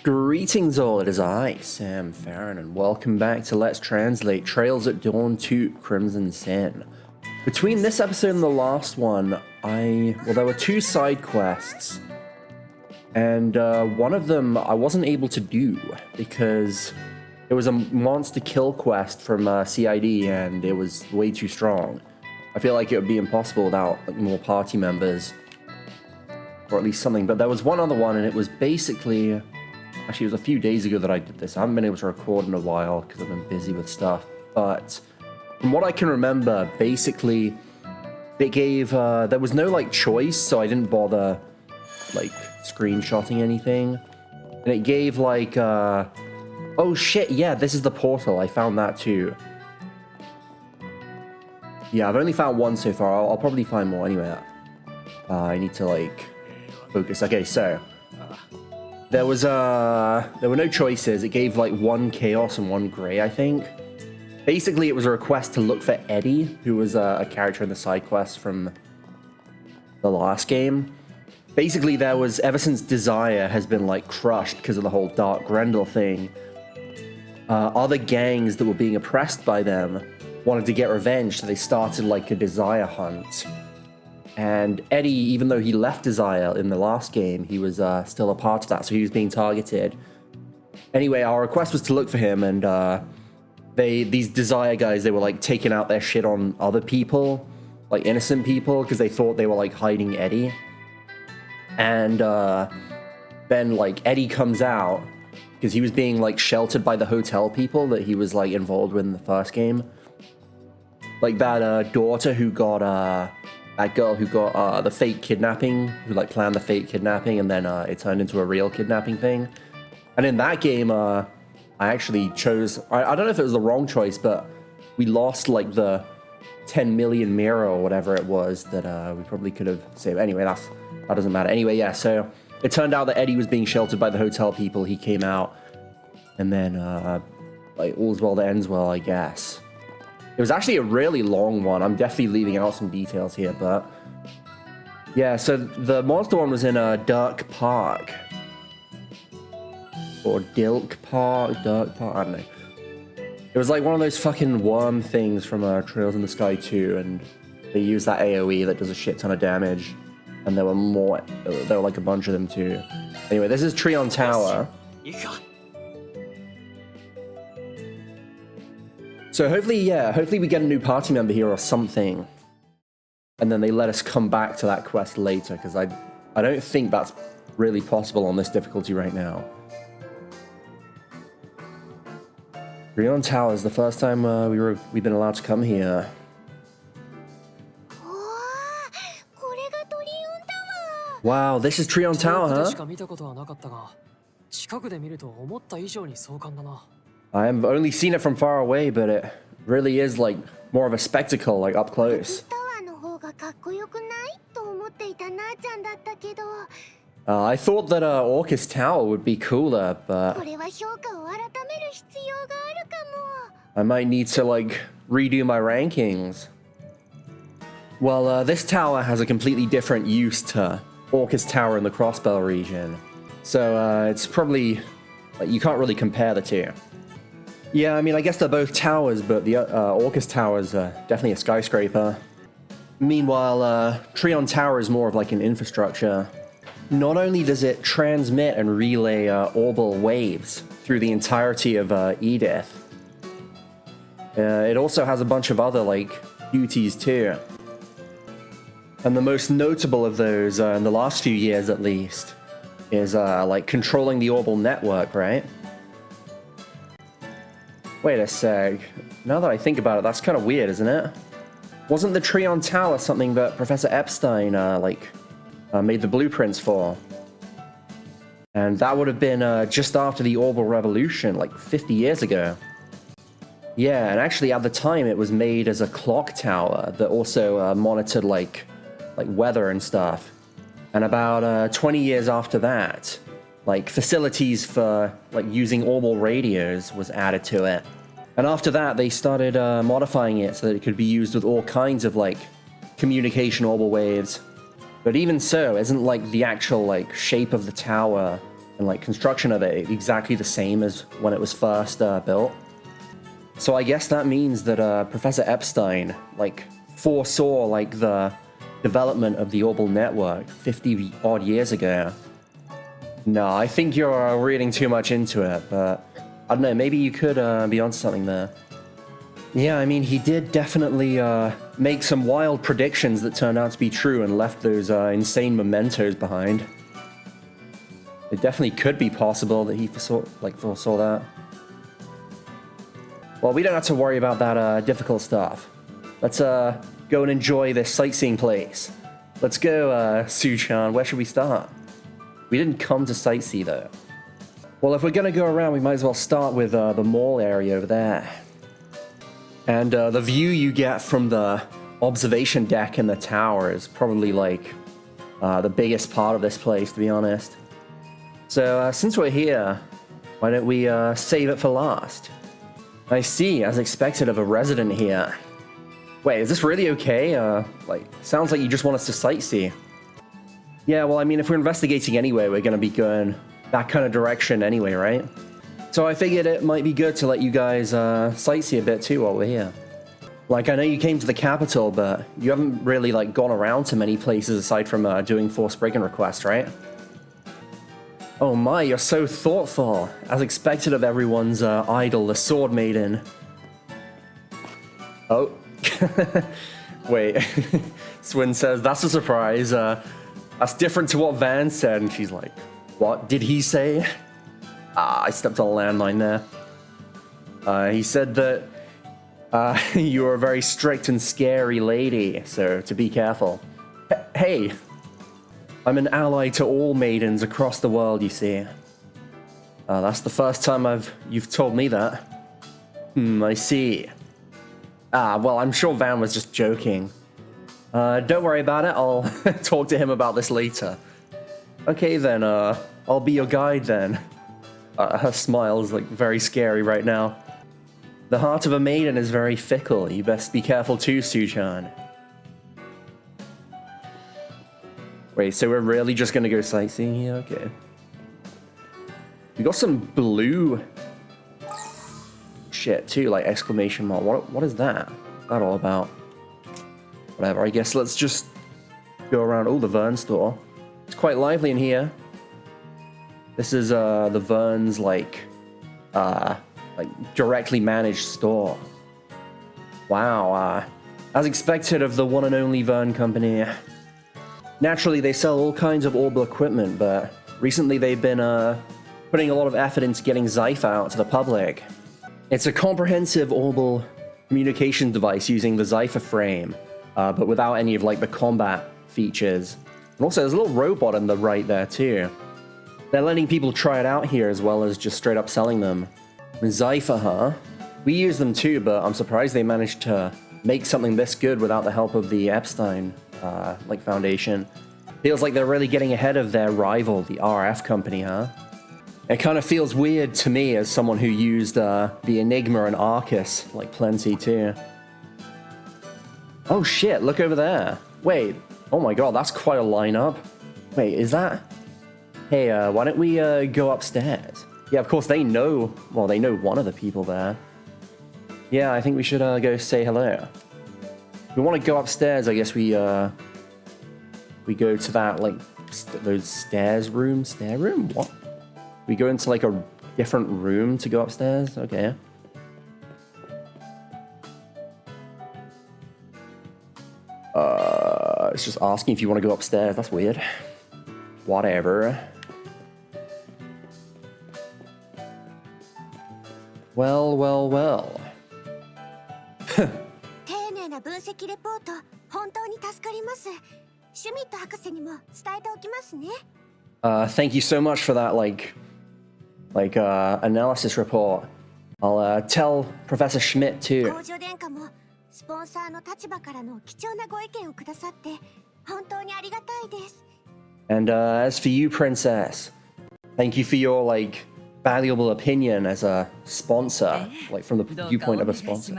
Greetings all, it is I, Sam Farron, and welcome back to Let's Translate Trails at Dawn 2 Crimson Sin. Between this episode and the last one, there were two side quests, and one of them I wasn't able to do because it was a monster kill quest from CID and it was way too strong. I feel like it would be impossible without more party members, or at least something, but there was one other one and it was basically... Actually, it was a few days ago that I did this. I haven't been able to record in a while because I've been busy with stuff. But from what I can remember, basically, it gave... there was no, choice, so I didn't bother, screenshotting anything. And it gave, oh, shit, yeah, this is the portal. I found that, too. Yeah, I've only found one so far. I'll probably find more anyway. I need to, focus. Okay, so... There were no choices. It gave one chaos and one gray, I think. Basically, it was a request to look for Eddie, who was a character in the side quest from the last game. Basically, there was, ever since Desire has been crushed because of the whole Dark Grendel thing, other gangs that were being oppressed by them wanted to get revenge, so they started a Desire hunt. And Eddie, even though he left Desire in the last game, he was still a part of that, so he was being targeted. Anyway, our request was to look for him, and these Desire guys, they were taking out their shit on other people, innocent people, because they thought they were hiding Eddie. And then Eddie comes out, because he was being sheltered by the hotel people that he was involved with in the first game. That daughter who got... that girl who got the fake kidnapping, who planned the fake kidnapping, and then it turned into a real kidnapping thing. And in that game, I actually chose... I don't know if it was the wrong choice, but we lost the 10 million mirror or whatever it was that we probably could have saved. Anyway, that doesn't matter. Anyway, yeah, so it turned out that Eddie was being sheltered by the hotel people. He came out, and then all's well that ends well, I guess. It was actually a really long one. I'm definitely leaving out some details here, but... Yeah, so the monster one was in Dirk Park. Or Dirk Park, I don't know. It was one of those fucking worm things from Trails in the Sky 2, and they used that AoE that does a shit ton of damage. And there were a bunch of them too. Anyway, this is Trion Tower. So hopefully we get a new party member here or something. And then they let us come back to that quest later, because I don't think that's really possible on this difficulty right now. Trion Tower is the first time we've been allowed to come here. Wow, this is Trion Tower, huh? I've only seen it from far away, but it really is more of a spectacle, up close. I thought that Orcus Tower would be cooler, but I might need to redo my rankings. Well, this tower has a completely different use to Orcus Tower in the Crossbell region, so it's probably you can't really compare the two. Yeah, I mean, I guess they're both towers, but the Orcus Tower is definitely a skyscraper. Meanwhile, Trion Tower is more of an infrastructure. Not only does it transmit and relay orbal waves through the entirety of Edith, it also has a bunch of other, duties too. And the most notable of those, in the last few years at least, is, controlling the orbal network, right? Wait a sec. Now that I think about it, that's kind of weird, isn't it? Wasn't the Trion Tower something that Professor Epstein, made the blueprints for? And that would have been just after the Orbal Revolution, 50 years ago. Yeah, and actually at the time it was made as a clock tower that also monitored, weather and stuff. And about 20 years after that, facilities for using orbal radios was added to it. And after that they started modifying it so that it could be used with all kinds of communication orbal waves. But even so, isn't the actual shape of the tower and like construction of it exactly the same as when it was first built. So I guess that means that Professor Epstein like foresaw like the development of the orbital network 50 odd years ago. No, I think you're reading too much into it, but I don't know, maybe you could be onto something there. Yeah, I mean, he did definitely make some wild predictions that turned out to be true and left those insane mementos behind. It definitely could be possible that he foresaw that. Well, we don't have to worry about that difficult stuff. Let's go and enjoy this sightseeing place. Let's go, Su-chan. Where should we start? We didn't come to sightsee, though. Well, if we're gonna go around, we might as well start with the mall area over there. And the view you get from the observation deck in the tower is probably like the biggest part of this place, to be honest. So since we're here, why don't we save it for last? I see, as expected of a resident here. Wait, is this really okay? Sounds like you just want us to sightsee. Yeah, well, I mean, if we're investigating anyway, we're gonna be going that kind of direction anyway, right? So I figured it might be good to let you guys sightsee a bit too while we're here. Like, I know you came to the capital, but you haven't really like gone around to many places aside from doing forced break-in requests, right? Oh my, you're so thoughtful, as expected of everyone's idol, the Sword Maiden. Oh, wait. Swin says, that's a surprise. That's different to what Van said, and she's like, what did he say? Ah, I stepped on a landmine there. He said that you were a very strict and scary lady, so to be careful. Hey, I'm an ally to all maidens across the world, you see. That's the first time you've told me that. I see. Ah, well, I'm sure Van was just joking. Don't worry about it, I'll talk to him about this later. Okay then, I'll be your guide then. Her smile is like very scary right now. The heart of a maiden is very fickle. You best be careful too, Su-chan. Wait, so we're really just gonna go sightseeing here? Okay. We got some blue shit too, like exclamation mark. What is that? What's that all about? Whatever, I guess let's just go around. Oh, the Vern store. It's quite lively in here. This is the Vern's like directly managed store. Wow, as expected of the one and only Vern company. Naturally, they sell all kinds of orbital equipment, but recently they've been putting a lot of effort into getting Zypher out to the public. It's a comprehensive orbital communication device using the Zypher frame, but without any of like the combat features. And also, there's a little robot on the right there too. They're letting people try it out here as well as just straight up selling them. Zypher, huh? We use them too, but I'm surprised they managed to make something this good without the help of the Epstein Foundation. Feels like they're really getting ahead of their rival, the RF company, huh? It kind of feels weird to me as someone who used the Enigma and Arcus like plenty too. Oh shit, look over there. Wait, oh my god, that's quite a lineup. Wait, is that... Hey, why don't we go upstairs? Yeah, of course they know, well, they know one of the people there. Yeah, I think we should go say hello. If we want to go upstairs, I guess we go to that, like, those stairs room? Stair room? What? We go into, like, a different room to go upstairs? Okay. It's just asking if you want to go upstairs. That's weird. Whatever. Well, well, well. Thank you so much for that, analysis report. I'll tell Professor Schmidt too. And as for you, Princess, thank you for your, valuable opinion as a sponsor, from the viewpoint of a sponsor.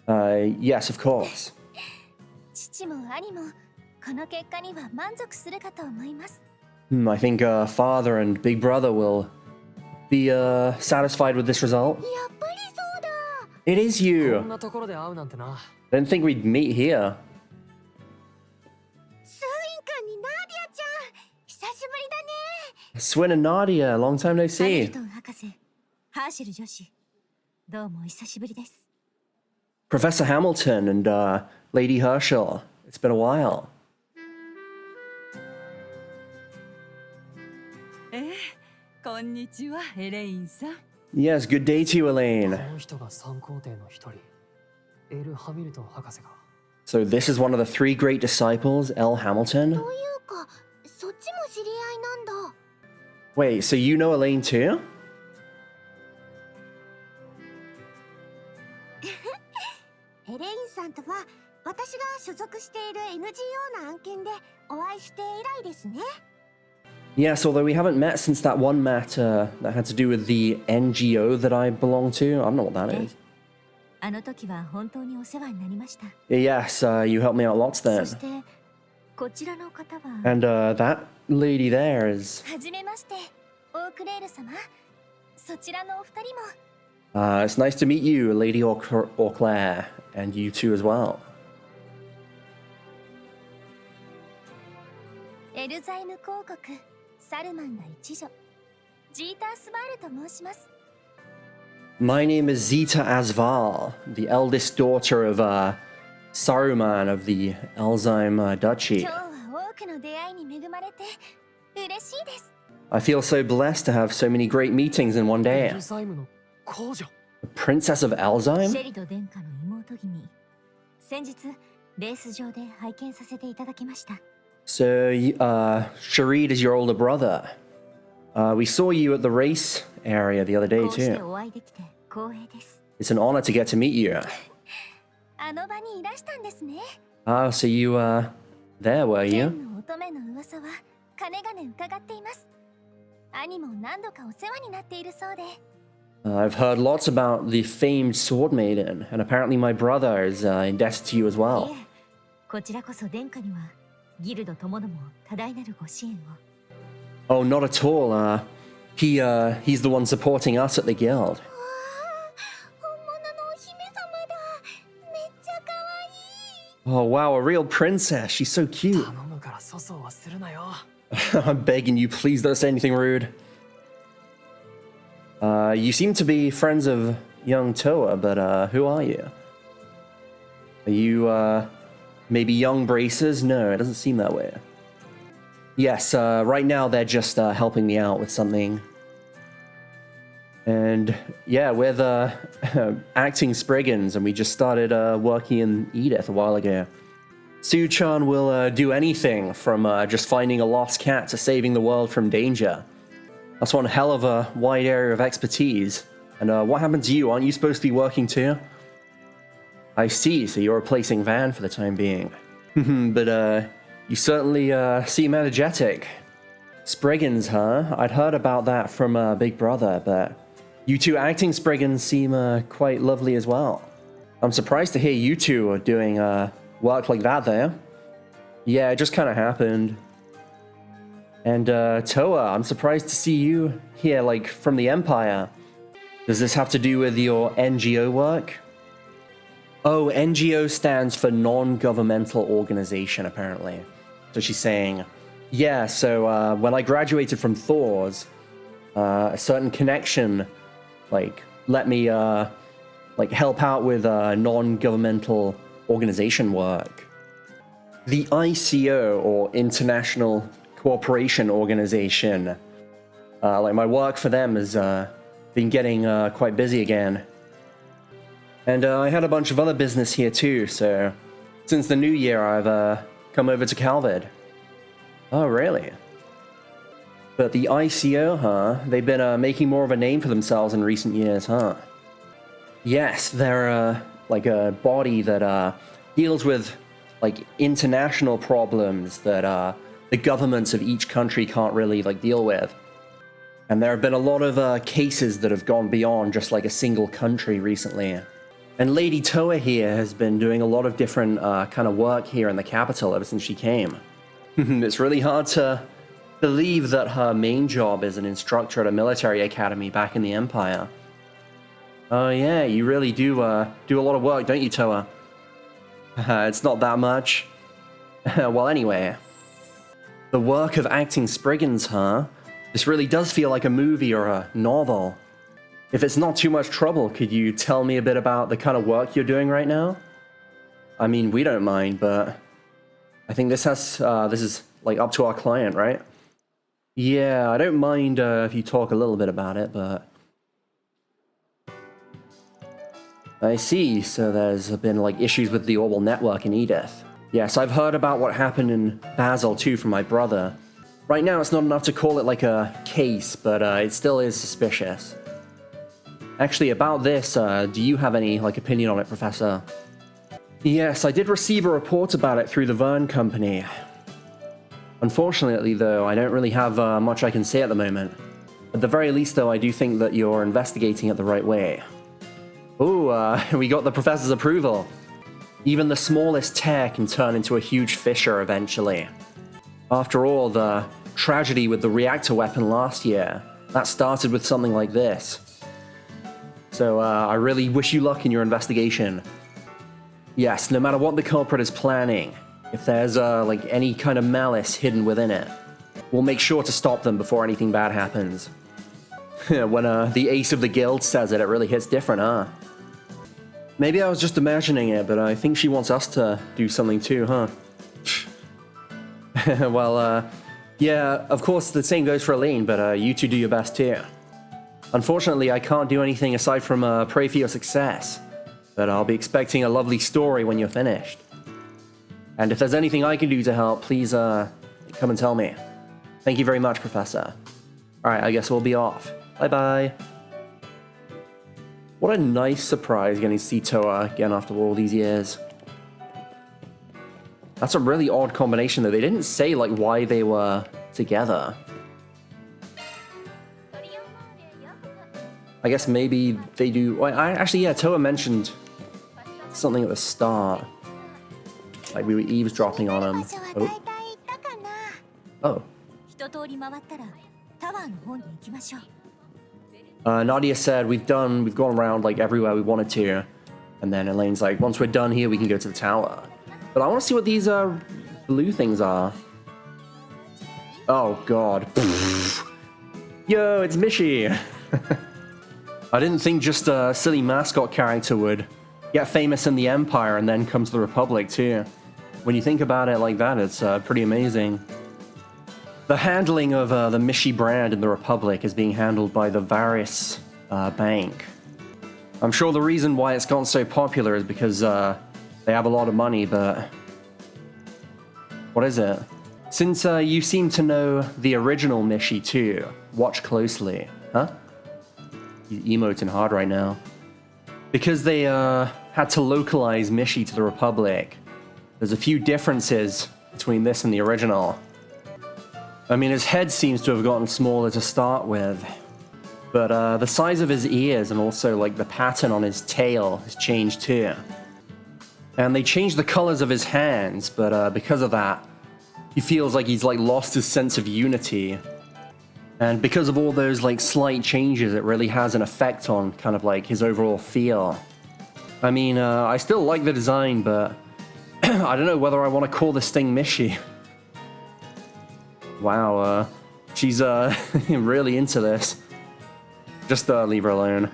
Yes, of course. I think father and big brother will be satisfied with this result. やっぱりそうだ。 It is こ you. んなところで会うなんてな。 Didn't think we'd meet here. スウィン君にナーディアちゃん、久しぶりだね。 Swin and Nadia, long time no ハミル see. トン博士、ハーシェル女子、どうもお久しぶりです。 Professor Hamilton and Lady Herschel. It's been a while. こんにちは、エレインさん。 Yes, good day to you, こ Elaine. の人が三皇帝の一人、エル・ハミルトン博士が。 So this is one of the three great disciples, L. Hamilton. というか、そっちも知り合いなんだ。 Wait, so you know Elaine too? エレインさんとは私が所属している NGO の案件でお会いして以来ですね。 Yes, although we haven't met since that one matter that had to do with the NGO that I belong to. I don't know what that is. あの時は本当にお世話になりました。 Yes, you helped me out lots そ then. してこちらの方は And that lady there is... はじめまして、オークレール様。そちらのお二人も it's nice to meet you, Lady Claire, and you too as well. エルザイム公国サルマンが一女ジータースバールと申します。 My name is Zita Asval, the eldest daughter of Saruman of the Elzheim 今 Duchy. 日は多くの出会いに恵まれて嬉しいです。 I feel so blessed to have so many great meetings in one エ day. ルザイムの公女。 The Princess of シ Elzheim? ェリド殿下の妹君。先日レース場で拝見させていただきました。 So, Sharid is your older brother. We saw you at the race area the other day こうして too. お会いできて光栄です。 It's an honor to get to meet you. あの場にいらしたんですね。 Ah, so you, there were 剣 you? の乙女の噂はかねがね伺っています。兄も何度かお世話になっているそうで。 I've heard lots about the famed Sword Maiden, and apparently my brother is indebted to you as い well. え、こちらこそ殿下にはギルドともども多大なるご支援を。 Oh, not at all. He's the one supporting us at the guild. 本物のお姫様だ。めっちゃ可愛い。 Oh, wow, a real princess. She's so cute. 頼むから粗相はするなよ。 I'm begging you, please don't say anything rude. You seem to be friends of young Toa, but who are you? Are you maybe young Bracers? No, it doesn't seem that way. Yes, right now they're just helping me out with something. And yeah, we're the acting Spriggans, and we just started working in Edith a while ago. Su-chan will do anything from just finding a lost cat to saving the world from danger. That's one hell of a wide area of expertise. And what happened to you? Aren't you supposed to be working too? I see, so you're replacing Van for the time being. But you certainly seem energetic. Spriggans, huh? I'd heard about that from Big Brother, but you two acting Spriggans seem quite lovely as well. I'm surprised to hear you two are doing work like that there. Yeah, it just kind of happened. And Toa, I'm surprised to see you here, like, from the Empire. Does this have to do with your NGO work? Oh, NGO stands for non-governmental organization, apparently. So she's saying, yeah, so when I graduated from Thor's, a certain connection, like, let me, like, help out with non-governmental organization work. The ICO, or International Cooperation Organization, like, my work for them has been getting quite busy again. And I had a bunch of other business here too, so since the new year I've come over to Calvard. Oh, really? But the ICO, huh? They've been making more of a name for themselves in recent years, huh? Yes, they're like a body that deals with like international problems that the governments of each country can't really like deal with. And there have been a lot of cases that have gone beyond just like a single country recently. And Lady Toa here has been doing a lot of different kind of work here in the capital ever since she came. It's really hard to believe that her main job is an instructor at a military academy back in the Empire. Oh yeah, you really do do a lot of work, don't you, Toa? It's not that much. Well, anyway. The work of acting Spriggans, huh? This really does feel like a movie or a novel. If it's not too much trouble, could you tell me a bit about the kind of work you're doing right now? I mean, we don't mind, but I think this is like up to our client, right? Yeah, I don't mind if you talk a little bit about it, but I see. So there's been like issues with the Orbital network in Edith. Yes, I've heard about what happened in Basel too from my brother. Right now, it's not enough to call it like a case, but it still is suspicious. Actually, about this, do you have any like opinion on it, Professor? Yes, I did receive a report about it through the Verne Company. Unfortunately, though, I don't really have much I can say at the moment. At the very least, though, I do think that you're investigating it the right way. Ooh, we got the Professor's approval. Even the smallest tear can turn into a huge fissure eventually. After all, the tragedy with the reactor weapon last year, that started with something like this. So, I really wish you luck in your investigation. Yes, no matter what the culprit is planning, if there's, like, any kind of malice hidden within it, we'll make sure to stop them before anything bad happens. When, the ace of the guild says it, it really hits different, huh? Maybe I was just imagining it, but I think she wants us to do something too, huh? Well, yeah, of course the same goes for Elaine, but you two do your best too. Unfortunately, I can't do anything aside from pray for your success, but I'll be expecting a lovely story when you're finished. And if there's anything I can do to help, please come and tell me. Thank you very much, Professor. Alright, I guess we'll be off. Bye-bye. What a nice surprise getting to see Toa again after all these years. That's a really odd combination though. They didn't say like why they were together. I guess maybe they do. Well, actually, yeah, Toa mentioned something at the start. Like we were eavesdropping on him. Oh. Nadia said we've gone around like everywhere we wanted to, and then Elaine's like, once we're done here, we can go to the tower. But I want to see what these blue things are. Oh god. Yo, it's Mishi. I didn't think just a silly mascot character would get famous in the Empire and then come to the Republic too. When you think about it like that, it's pretty amazing. The handling of the Mishi brand in the Republic is being handled by the Varys Bank. I'm sure the reason why it's gone so popular is because they have a lot of money, but what is it? Since you seem to know the original Mishi too, watch closely. Huh? He's emoting hard right now. Because they had to localize Mishi to the Republic, there's a few differences between this and the original. I mean, his head seems to have gotten smaller to start with, but the size of his ears and also like the pattern on his tail has changed too. And they changed the colors of his hands, but because of that, he feels like he's like lost his sense of unity. And because of all those like slight changes, it really has an effect on kind of like his overall feel. I mean, I still like the design, but I don't know whether I want to call this thing Mishi. Wow, she's really into this. Just leave her alone.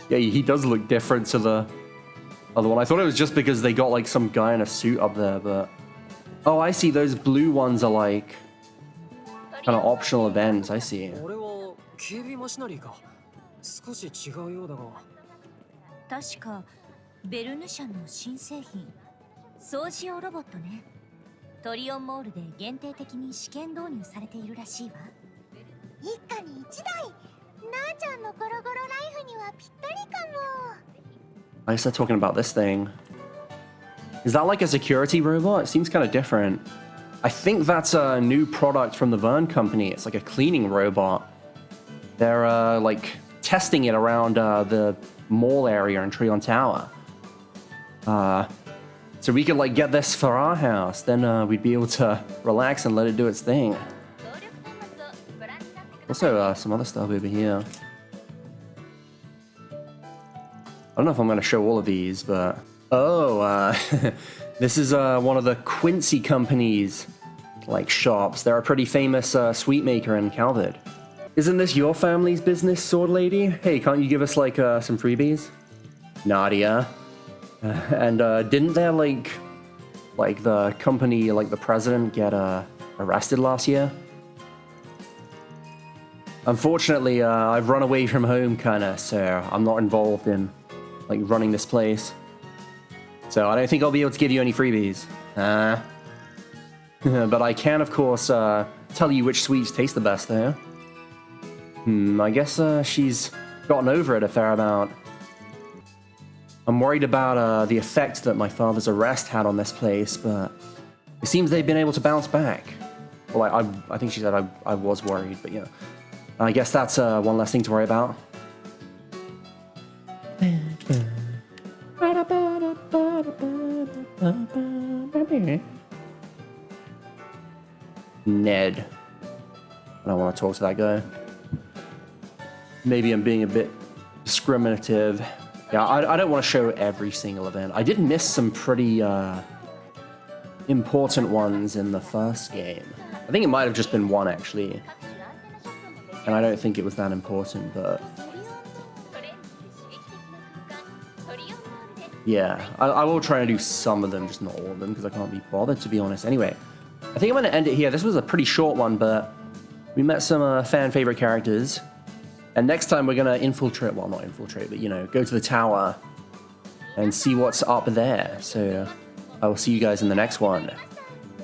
Yeah, he does look different to the other one. I thought it was just because they got like some guy in a suit up there, but... Oh, I see, those blue ones are like kind of optional events, I see. 確かベルヌ社の新製品掃除用ロボットね。トリオンモールで限定的に試験導入されているらしいわ。一家に一台。なあちゃんのゴロゴロライフにはぴったりかも。I guess they're talking about this thing. Is that like a security robot? It seems kind of different. I think that's a new product from the Verne Company. It's like a cleaning robot. They're like testing it around the mall area in Trion Tower. So we could like get this for our house, then we'd be able to relax and let it do its thing. Also, some other stuff over here. I don't know if I'm going to show all of these, but... Oh, this is one of the Quincy Company's, like, shops. They're a pretty famous sweet maker in Calvert. Isn't this your family's business, Sword Lady? Hey, can't you give us, like, some freebies? Nadia. And didn't there, like, the company, like, the president get arrested last year? Unfortunately, I've run away from home, kinda, so I'm not involved in, like, running this place. So I don't think I'll be able to give you any freebies. But I can, of course, tell you which sweets taste the best, though. I guess she's gotten over it a fair amount. I'm worried about the effect that my father's arrest had on this place, but it seems they've been able to bounce back. Well, I think she said I was worried, but yeah. I guess that's one less thing to worry about. Ned. I don't want to talk to that guy. Maybe I'm being a bit discriminative. Yeah, I don't want to show every single event. I did miss some pretty important ones in the first game. I think it might have just been one, actually. And I don't think it was that important, but... Yeah, I will try to do some of them, just not all of them, because I can't be bothered, to be honest. Anyway, I think I'm going to end it here. This was a pretty short one, but we met some fan-favorite characters. And next time we're going to infiltrate, well, not infiltrate, but, you know, go to the tower and see what's up there. So I will see you guys in the next one.